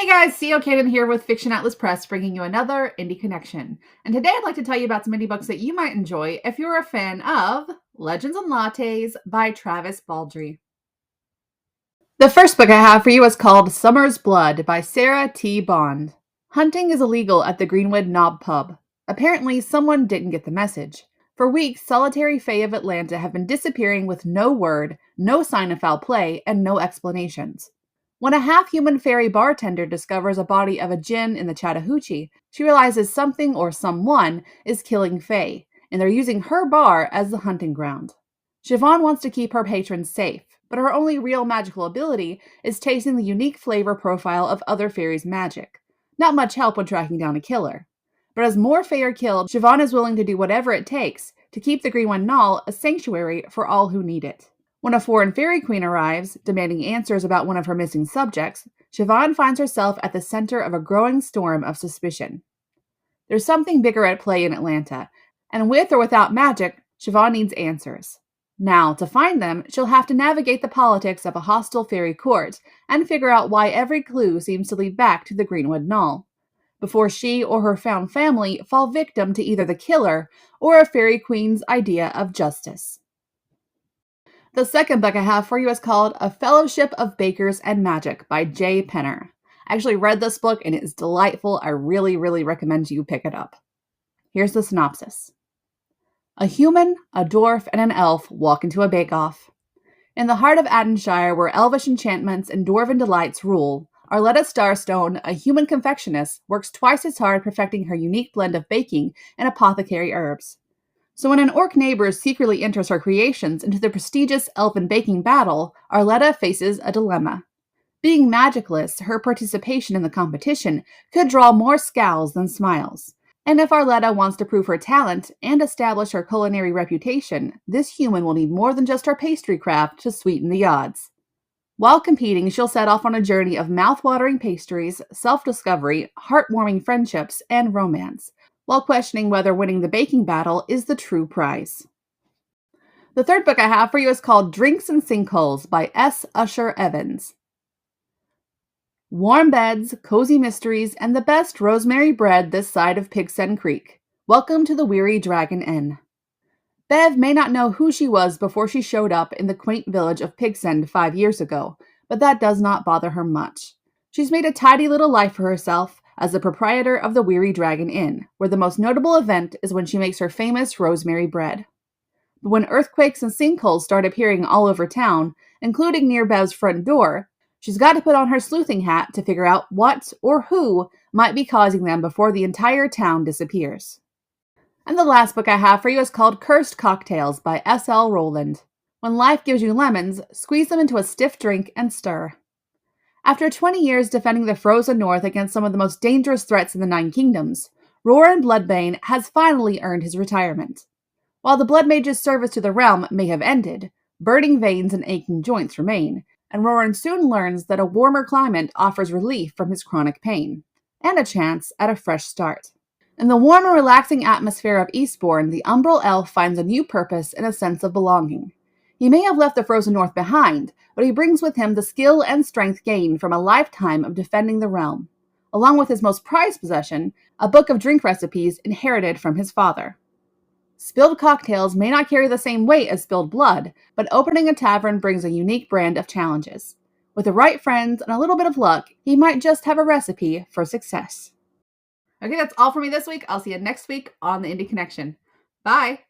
Guys, CEO Kaden here with Fiction Atlas Press, bringing you another Indie Connection. And today I'd like to tell you about some indie books that you might enjoy if you're a fan of Legends and Lattes by Travis Baldree. The first book I have for you is called Summer's Blood by Sarah T. Bond. Hunting is illegal at the Greenwood Knob Pub. Apparently, someone didn't get the message. For weeks, solitary fae of Atlanta have been disappearing with no word, no sign of foul play, and no explanations. When a half-human fairy bartender discovers a body of a djinn in the Chattahoochee, she realizes something or someone is killing fae, and they're using her bar as the hunting ground. Siobhan wants to keep her patrons safe, but her only real magical ability is tasting the unique flavor profile of other fairies' magic. Not much help when tracking down a killer. But as more fae are killed, Siobhan is willing to do whatever it takes to keep the Greenwood Knoll a sanctuary for all who need it. When a foreign fairy queen arrives, demanding answers about one of her missing subjects, Siobhan finds herself at the center of a growing storm of suspicion. There's something bigger at play in Atlanta, and with or without magic, Siobhan needs answers. Now, to find them, she'll have to navigate the politics of a hostile fairy court and figure out why every clue seems to lead back to the Greenwood Knoll, before she or her found family fall victim to either the killer or a fairy queen's idea of justice. The second book I have for you is called A Fellowship of Bakers and Magic by Jay Penner. I actually read this book and it is delightful. I really recommend you pick it up. Here's the synopsis. A human, a dwarf, and an elf walk into a bake-off. In the heart of Adenshire, where elvish enchantments and dwarven delights rule, Arletta Starstone, a human confectionist, works twice as hard perfecting her unique blend of baking and apothecary herbs. So when an orc neighbor secretly enters her creations into the prestigious elven baking battle, Arletta faces a dilemma. Being magicless, her participation in the competition could draw more scowls than smiles. And if Arletta wants to prove her talent and establish her culinary reputation, this human will need more than just her pastry craft to sweeten the odds. While competing, she'll set off on a journey of mouth-watering pastries, self-discovery, heartwarming friendships, and romance, while questioning whether winning the baking battle is the true prize. The third book I have for you is called Drinks and Sinkholes by S. Usher Evans. Warm beds, cozy mysteries, and the best rosemary bread this side of Pigsend Creek. Welcome to the Weary Dragon Inn. Bev may not know who she was before she showed up in the quaint village of Pigsend 5 years ago, but that does not bother her much. She's made a tidy little life for herself as the proprietor of the Weary Dragon Inn, where the most notable event is when she makes her famous rosemary bread. But when earthquakes and sinkholes start appearing all over town, including near Bev's front door, she's got to put on her sleuthing hat to figure out what or who might be causing them before the entire town disappears. And the last book I have for you is called Cursed Cocktails by S.L. Rowland. When life gives you lemons, squeeze them into a stiff drink and stir. After 20 years defending the frozen north against some of the most dangerous threats in the Nine Kingdoms, Roran Bloodbane has finally earned his retirement. While the Blood Mage's service to the realm may have ended, burning veins and aching joints remain, and Roran soon learns that a warmer climate offers relief from his chronic pain, and a chance at a fresh start. In the warm and relaxing atmosphere of Eastbourne, the Umbral Elf finds a new purpose and a sense of belonging. He may have left the frozen north behind, but he brings with him the skill and strength gained from a lifetime of defending the realm, along with his most prized possession, a book of drink recipes inherited from his father. Spilled cocktails may not carry the same weight as spilled blood, but opening a tavern brings a unique brand of challenges. With the right friends and a little bit of luck, he might just have a recipe for success. Okay, that's all for me this week. I'll see you next week on the Indie Connection. Bye!